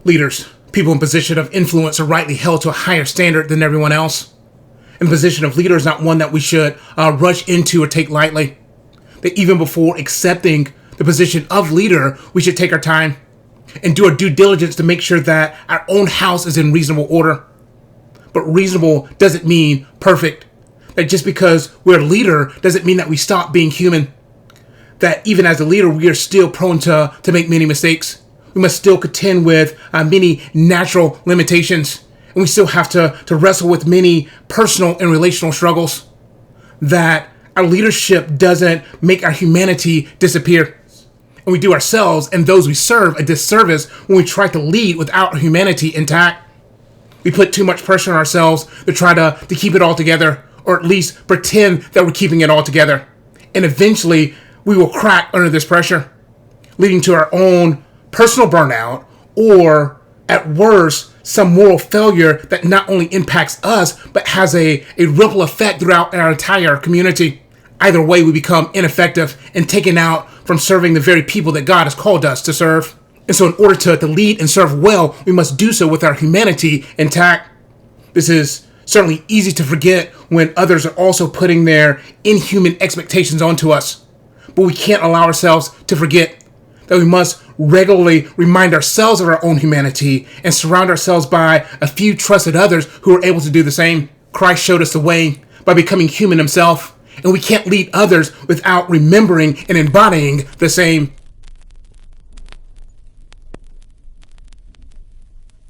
Leaders, people in position of influence, are rightly held to a higher standard than everyone else. And the position of leader is not one that we should rush into or take lightly. That even before accepting the position of leader, we should take our time and do our due diligence to make sure that our own house is in reasonable order. But reasonable doesn't mean perfect. That just because we're a leader doesn't mean that we stop being human. That even as a leader, we are still prone to make many mistakes. We must still contend with many natural limitations. And we still have to wrestle with many personal and relational struggles. That our leadership doesn't make our humanity disappear. And we do ourselves and those we serve a disservice when we try to lead without our humanity intact. We put too much pressure on ourselves to try to keep it all together, or at least pretend that we're keeping it all together. And eventually, we will crack under this pressure, leading to our own personal burnout, or at worst, some moral failure that not only impacts us, but has a ripple effect throughout our entire community. Either way, we become ineffective and taken out from serving the very people that God has called us to serve. And so in order to lead and serve well, we must do so with our humanity intact. This is certainly easy to forget when others are also putting their inhuman expectations onto us. But we can't allow ourselves to forget that we must regularly remind ourselves of our own humanity and surround ourselves by a few trusted others who are able to do the same. Christ showed us the way by becoming human himself, and we can't lead others without remembering and embodying the same.